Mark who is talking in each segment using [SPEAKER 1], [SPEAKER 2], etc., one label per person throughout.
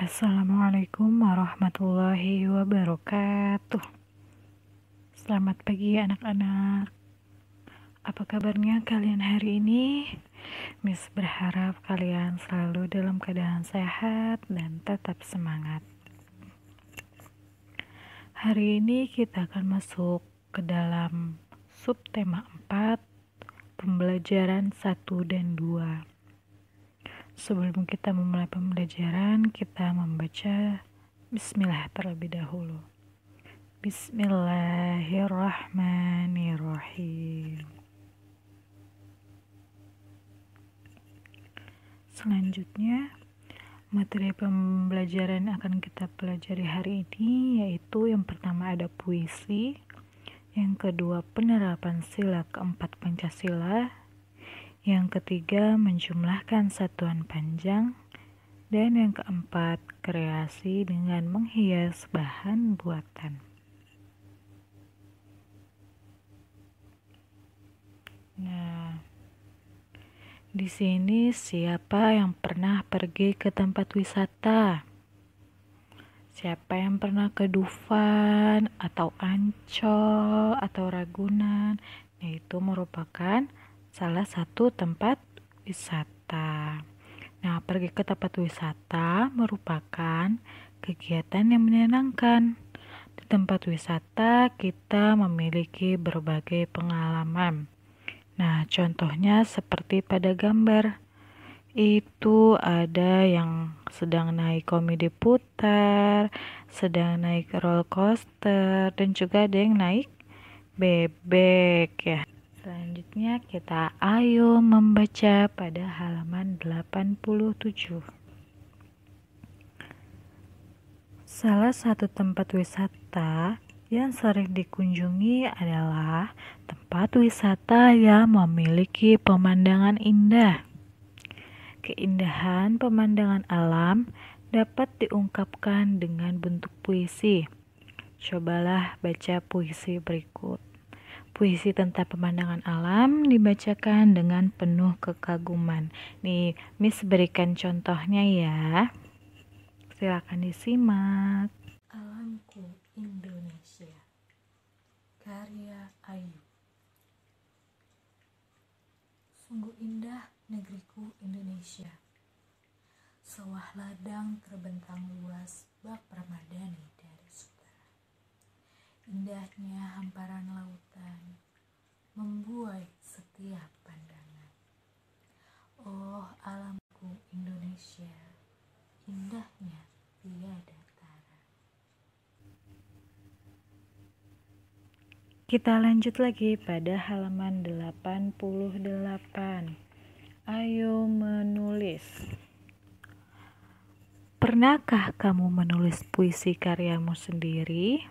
[SPEAKER 1] Assalamualaikum warahmatullahi wabarakatuh. Selamat pagi anak-anak. Apa kabarnya kalian hari ini? Miss berharap kalian selalu dalam keadaan sehat dan tetap semangat. Hari ini kita akan masuk ke dalam subtema 4, pembelajaran 1 dan 2. Sebelum kita memulai pembelajaran, kita membaca Bismillah terlebih dahulu. Bismillahirrahmanirrahim. Selanjutnya, materi pembelajaran yang akan kita pelajari hari ini yaitu yang pertama ada puisi, yang kedua penerapan sila keempat Pancasila, yang ketiga menjumlahkan satuan panjang, dan yang keempat kreasi dengan menghias bahan buatan. Nah, di sini siapa yang pernah pergi ke tempat wisata? Siapa yang pernah ke Dufan atau Ancol atau Ragunan? Itu merupakan salah satu tempat wisata. Nah, pergi ke tempat wisata merupakan kegiatan yang menyenangkan. Di tempat wisata kita memiliki berbagai pengalaman. Nah, contohnya seperti pada gambar. Itu ada yang sedang naik komedi putar, sedang naik roller coaster, dan juga ada yang naik bebek ya. Selanjutnya kita ayo membaca pada halaman 87. Salah satu tempat wisata yang sering dikunjungi adalah tempat wisata yang memiliki pemandangan indah. Keindahan pemandangan alam dapat diungkapkan dengan bentuk puisi. Cobalah baca puisi berikut. Puisi tentang pemandangan alam dibacakan dengan penuh kekaguman. Nih, Miss berikan contohnya ya. Silakan disimak.
[SPEAKER 2] Alamku Indonesia, karya Ayu. Sungguh indah negeriku Indonesia. Sawah ladang terbentang luas bak Ramadhani dari utara. Indahnya hamparan lautan membuai setiap pandangan. Oh alamku Indonesia, indahnya tiada tara.
[SPEAKER 1] Kita lanjut lagi pada halaman 88. Ayo menulis. Pernahkah kamu menulis puisi karyamu sendiri?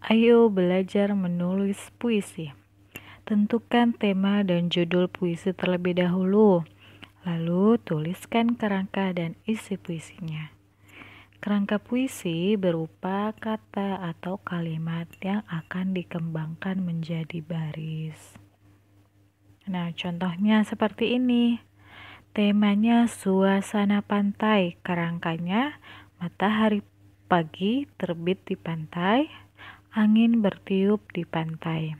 [SPEAKER 1] Ayo belajar menulis puisi. Tentukan tema dan judul puisi terlebih dahulu. Lalu tuliskan kerangka dan isi puisinya. Kerangka puisi berupa kata atau kalimat yang akan dikembangkan menjadi baris. Nah, contohnya seperti ini. Temanya suasana pantai, kerangkanya matahari pagi terbit di pantai, angin bertiup di pantai.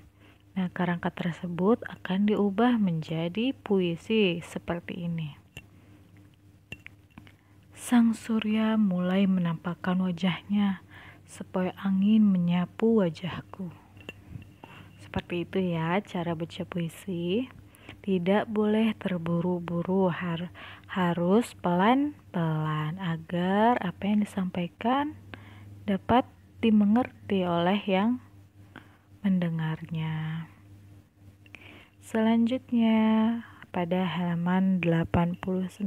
[SPEAKER 1] Nah, kerangka tersebut akan diubah menjadi puisi seperti ini. Sang surya mulai menampakkan wajahnya, supaya angin menyapu wajahku. Seperti itu ya cara baca puisi. Tidak boleh terburu-buru, harus pelan-pelan agar apa yang disampaikan dapat dimengerti oleh yang mendengarnya. Selanjutnya pada halaman 89.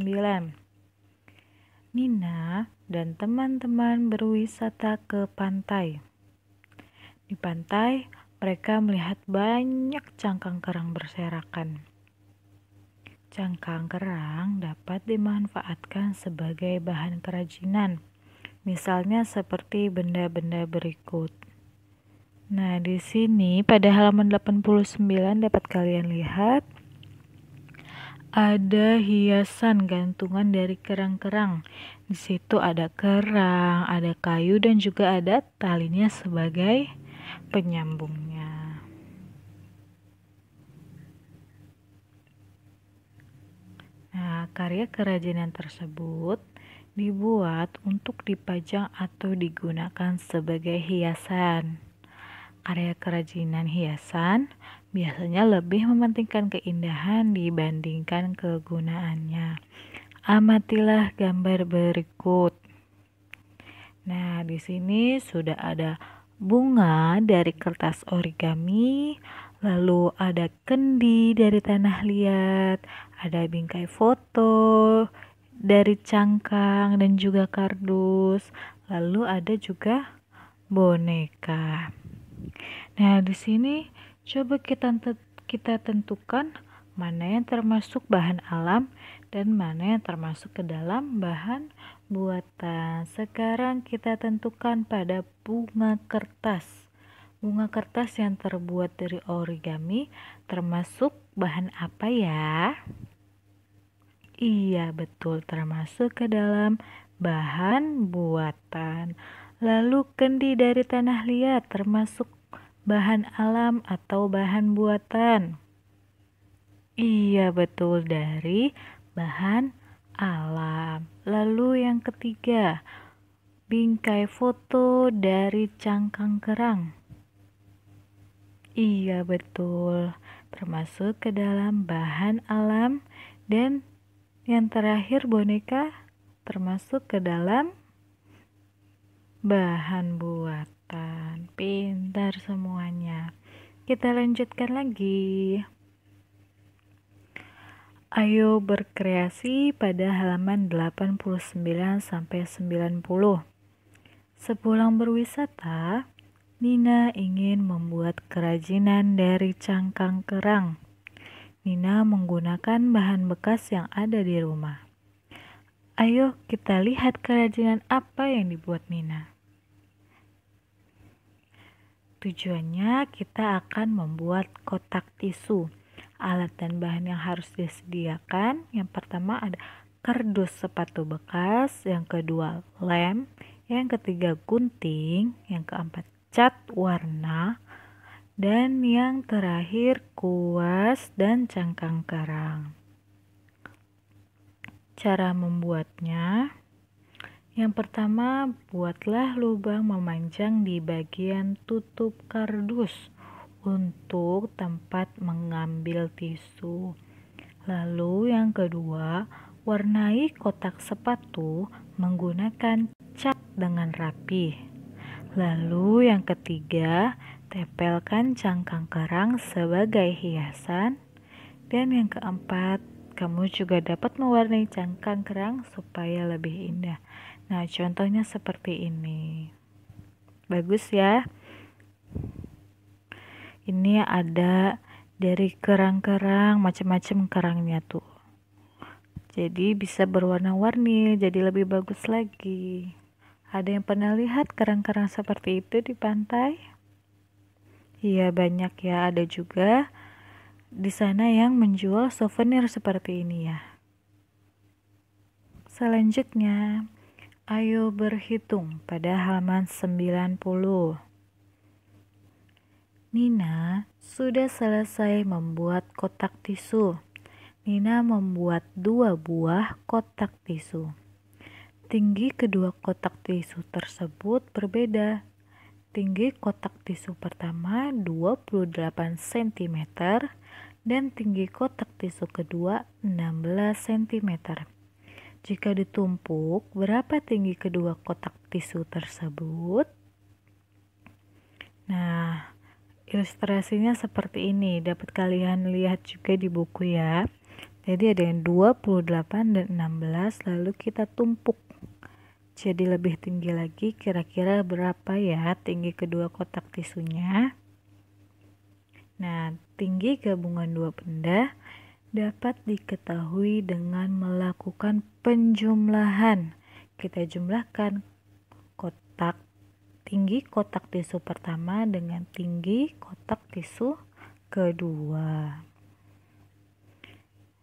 [SPEAKER 1] Nina dan teman-teman berwisata ke pantai. Di pantai, mereka melihat banyak cangkang kerang berserakan. Cangkang kerang dapat dimanfaatkan sebagai bahan kerajinan, misalnya seperti benda-benda berikut. Nah, di sini pada halaman 89 dapat kalian lihat ada hiasan gantungan dari kerang-kerang. Di situ ada kerang, ada kayu, dan juga ada talinya sebagai penyambungnya. Nah, karya kerajinan tersebut dibuat untuk dipajang atau digunakan sebagai hiasan. Karya kerajinan hiasan biasanya lebih mementingkan keindahan dibandingkan kegunaannya. Amatilah gambar berikut. Nah, di sini sudah ada bunga dari kertas origami, lalu ada kendi dari tanah liat, ada bingkai foto dari cangkang dan juga kardus, lalu ada juga boneka. Nah, di sini coba kita tentukan mana yang termasuk bahan alam dan mana yang termasuk ke dalam bahan buatan. Sekarang kita tentukan pada bunga kertas. Bunga kertas yang terbuat dari origami termasuk bahan apa ya? Iya, betul, termasuk ke dalam bahan buatan. Lalu kendi dari tanah liat termasuk bahan alam atau bahan buatan? Iya, betul, dari bahan alam. Lalu yang ketiga, bingkai foto dari cangkang kerang. Iya, betul, termasuk ke dalam bahan alam. Dan yang terakhir, boneka termasuk ke dalam bahan buatan. Pintar semuanya. Kita lanjutkan lagi. Ayo berkreasi pada halaman 89 sampai 90. Sepulang berwisata, Nina ingin membuat kerajinan dari cangkang kerang. Nina menggunakan bahan bekas yang ada di rumah. Ayo kita lihat kerajinan apa yang dibuat Nina. Tujuannya kita akan membuat kotak tisu. Alat dan bahan yang harus disediakan, yang pertama ada kardus sepatu bekas, yang kedua lem, yang ketiga gunting, yang keempat cat warna, dan yang terakhir kuas dan cangkang kerang. Cara membuatnya, yang pertama, buatlah lubang memanjang di bagian tutup kardus untuk tempat mengambil tisu. Lalu yang kedua, warnai kotak sepatu menggunakan cat dengan rapi. Lalu yang ketiga, tempelkan cangkang kerang sebagai hiasan. Dan yang keempat, kamu juga dapat mewarnai cangkang kerang supaya lebih indah. Nah, contohnya seperti ini. Bagus ya. Ini ada dari kerang-kerang, macam-macam kerangnya tuh. Jadi bisa berwarna-warni, jadi lebih bagus lagi. Ada yang pernah lihat kerang-kerang seperti itu di pantai? Iya, banyak ya. Ada juga di sana yang menjual souvenir seperti ini ya. Selanjutnya, ayo berhitung pada halaman 90. Nina sudah selesai membuat kotak tisu. Nina membuat 2 buah kotak tisu. Tinggi kedua kotak tisu tersebut berbeda. Tinggi kotak tisu pertama 28 cm dan tinggi kotak tisu kedua 16 cm. Jika ditumpuk, berapa tinggi kedua kotak tisu tersebut? Nah, ilustrasinya seperti ini. Dapat kalian lihat juga di buku ya. Jadi ada yang 28 dan 16, lalu kita tumpuk. Jadi lebih tinggi lagi, kira-kira berapa ya tinggi kedua kotak tisunya? Nah, tinggi gabungan dua benda dapat diketahui dengan melakukan penjumlahan. Kita jumlahkan tinggi kotak tisu pertama dengan tinggi kotak tisu kedua.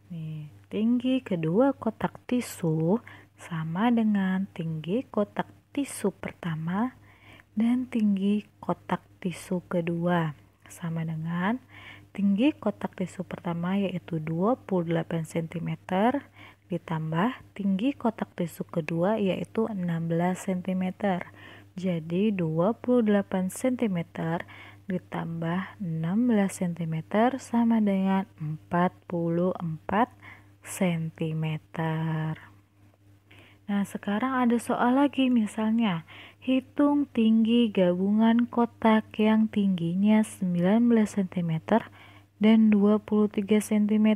[SPEAKER 1] Nih, tinggi kedua kotak tisu sama dengan tinggi kotak tisu pertama dan tinggi kotak tisu kedua sama dengan tinggi kotak tisu pertama yaitu 28 cm ditambah tinggi kotak tisu kedua yaitu 16 cm. Jadi 28 cm ditambah 16 cm sama dengan 44 cm. Nah, sekarang ada soal lagi, misalnya hitung tinggi gabungan kotak yang tingginya 19 cm dan 23 cm.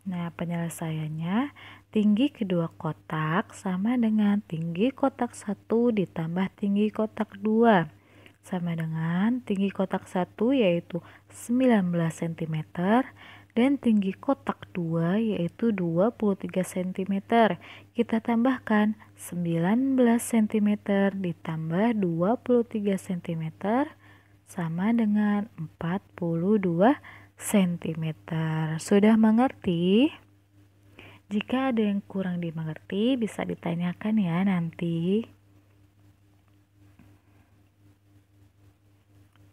[SPEAKER 1] Nah, penyelesaiannya tinggi kedua kotak sama dengan tinggi kotak 1 ditambah tinggi kotak 2 sama dengan tinggi kotak 1 yaitu 19 cm dan tinggi kotak 2 yaitu 23 cm. Kita tambahkan 19 cm ditambah 23 cm sama dengan 42 cm. Sudah mengerti? Jika ada yang kurang dimengerti bisa ditanyakan ya nanti.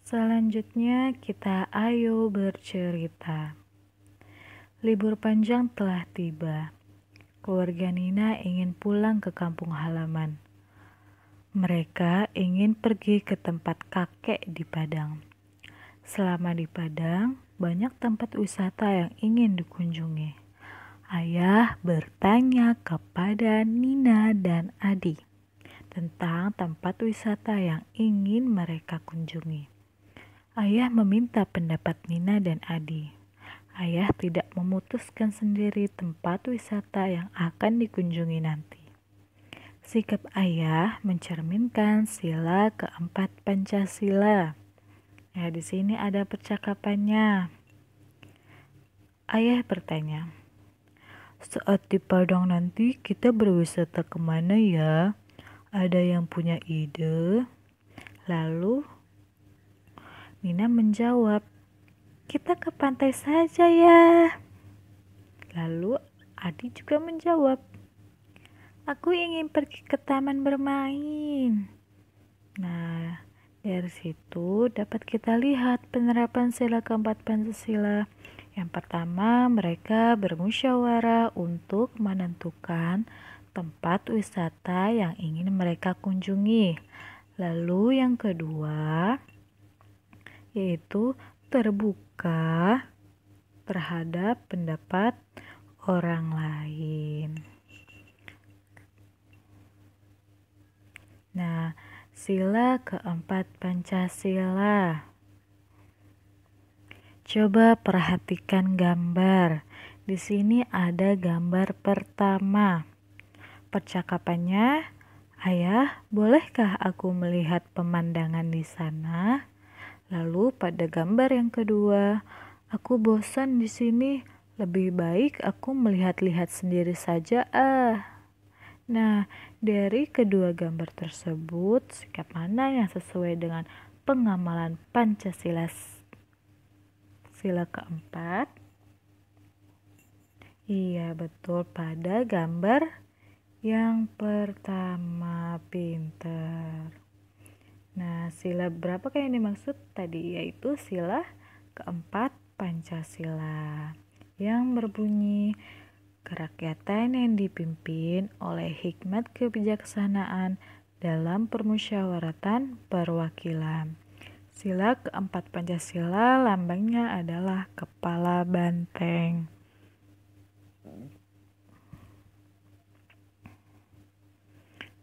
[SPEAKER 1] Selanjutnya kita ayo bercerita. Libur panjang telah tiba. Keluarga Nina ingin pulang ke kampung halaman. Mereka ingin pergi ke tempat kakek di Padang. Selama di Padang, banyak tempat wisata yang ingin dikunjungi. Ayah bertanya kepada Nina dan Adi tentang tempat wisata yang ingin mereka kunjungi. Ayah meminta pendapat Nina dan Adi. Ayah tidak memutuskan sendiri tempat wisata yang akan dikunjungi nanti. Sikap ayah mencerminkan sila keempat Pancasila. Ya, di sini ada percakapannya. Ayah bertanya, saat di Padang nanti kita berwisata kemana ya? Ada yang punya ide? Lalu Nina menjawab, kita ke pantai saja ya. Lalu Adi juga menjawab, aku ingin pergi ke taman bermain. Nah, dari situ dapat kita lihat penerapan sila keempat Pancasila. Yang pertama, mereka bermusyawarah untuk menentukan tempat wisata yang ingin mereka kunjungi. Lalu yang kedua, yaitu terbuka terhadap pendapat orang lain. Nah, sila keempat Pancasila. Coba perhatikan gambar. Di sini ada gambar pertama. Percakapannya, ayah, bolehkah aku melihat pemandangan di sana? Lalu pada gambar yang kedua, aku bosan di sini, lebih baik aku melihat-lihat sendiri saja Nah, dari kedua gambar tersebut, sikap mana yang sesuai dengan pengamalan Pancasila sila keempat? Iya, betul, pada gambar yang pertama, pinter. Nah, sila berapakah yang dimaksud tadi? Yaitu sila keempat Pancasila yang berbunyi kerakyatan yang dipimpin oleh hikmat kebijaksanaan dalam permusyawaratan perwakilan. Sila keempat Pancasila lambangnya adalah kepala banteng.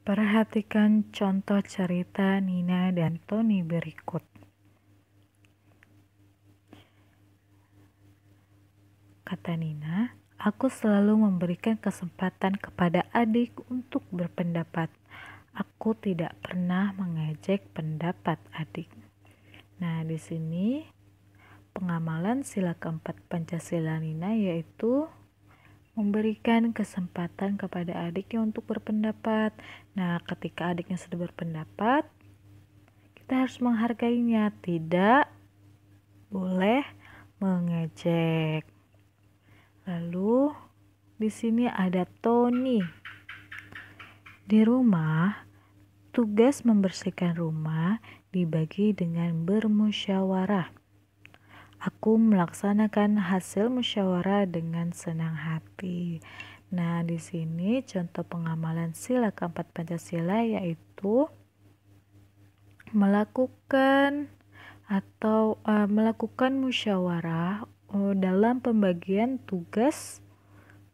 [SPEAKER 1] Perhatikan contoh cerita Nina dan Tony berikut. Kata Nina, aku selalu memberikan kesempatan kepada adik untuk berpendapat. Aku tidak pernah mengejek pendapat adik. Nah, di sini pengamalan sila keempat Pancasila Nina yaitu memberikan kesempatan kepada adiknya untuk berpendapat. Nah, ketika adiknya sudah berpendapat, kita harus menghargainya, tidak boleh mengejek. Lalu di sini ada Tony. Di rumah, tugas membersihkan rumah dibagi dengan bermusyawarah. Aku melaksanakan hasil musyawarah dengan senang hati. Nah, di sini contoh pengamalan sila keempat Pancasila yaitu melakukan musyawarah dalam pembagian tugas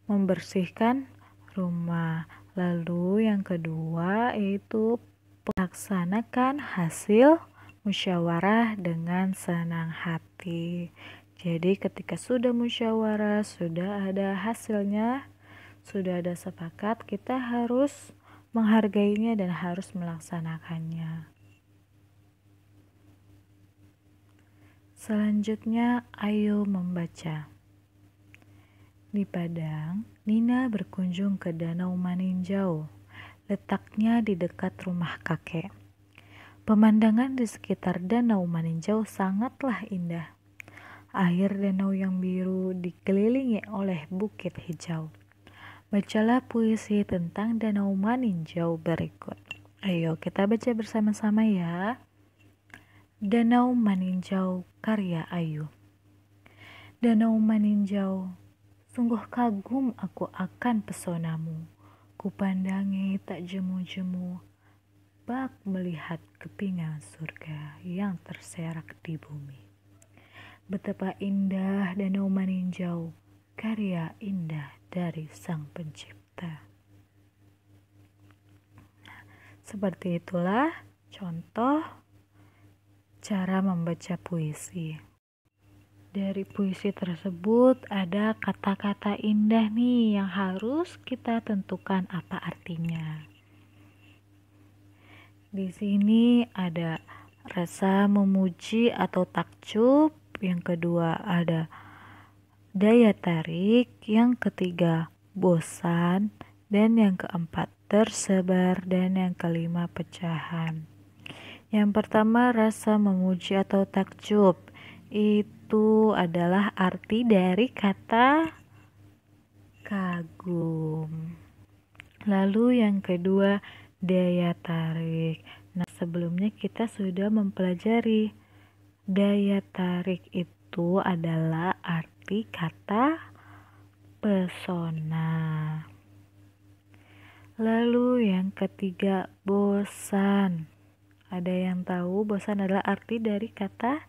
[SPEAKER 1] membersihkan rumah. Lalu yang kedua yaitu melaksanakan hasil musyawarah dengan senang hati. Jadi ketika sudah musyawarah, sudah ada hasilnya, sudah ada sepakat, kita harus menghargainya dan harus melaksanakannya. Selanjutnya, ayo membaca. Di Padang, Nina berkunjung ke Danau Maninjau. Letaknya di dekat rumah kakek. Pemandangan di sekitar Danau Maninjau sangatlah indah. Air danau yang biru dikelilingi oleh bukit hijau. Bacalah puisi tentang Danau Maninjau berikut. Ayo kita baca bersama-sama ya. Danau Maninjau karya Ayu. Danau Maninjau, sungguh kagum aku akan pesonamu. Kupandangi tak jemu-jemu, bak melihat kepingan surga yang terserak di bumi. Betapa indah Danau Maninjau, karya indah dari Sang Pencipta. Seperti itulah contoh cara membaca puisi. Dari puisi tersebut ada kata-kata indah nih yang harus kita tentukan apa artinya. Di sini ada rasa memuji atau takjub, yang kedua ada daya tarik, yang ketiga bosan, dan yang keempat tersebar, dan yang kelima pecahan. Yang pertama rasa memuji atau takjub. Itu adalah arti dari kata kagum. Lalu yang kedua daya tarik. Nah, sebelumnya kita sudah mempelajari daya tarik itu adalah arti kata pesona. Lalu yang ketiga bosan. Ada yang tahu bosan adalah arti dari kata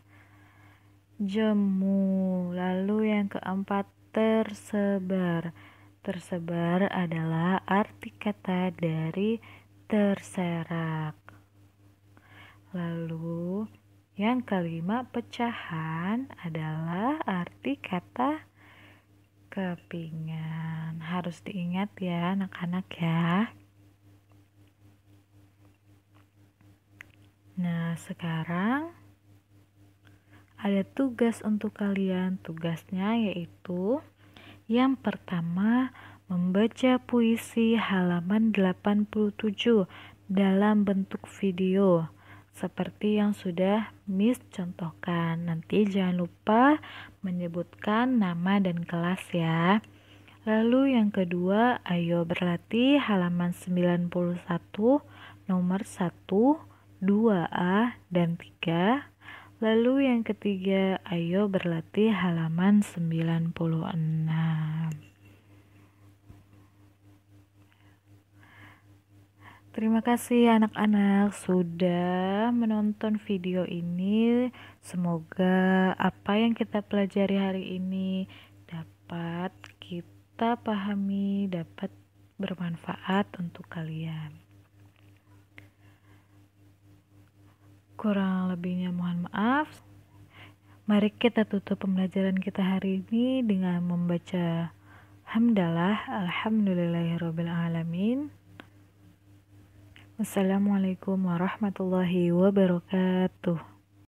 [SPEAKER 1] jemu. Lalu yang keempat tersebar. Tersebar adalah arti kata dari terserak. Lalu yang kelima pecahan adalah arti kata kepingan. Harus diingat ya anak-anak ya. Nah, sekarang ada tugas untuk kalian. Tugasnya yaitu yang pertama membaca puisi halaman 87 dalam bentuk video seperti yang sudah Miss contohkan. Nanti jangan lupa menyebutkan nama dan kelas ya. Lalu yang kedua, ayo berlatih halaman 91 nomor 1, 2A dan 3. Lalu yang ketiga, ayo berlatih halaman 96. Terima kasih anak-anak sudah menonton video ini. Semoga apa yang kita pelajari hari ini dapat kita pahami, dapat bermanfaat untuk kalian. Kurang lebihnya mohon maaf. Mari kita tutup pembelajaran kita hari ini dengan membaca hamdalah alhamdulillahirabbil alamin. Wassalamualaikum warahmatullahi wabarakatuh.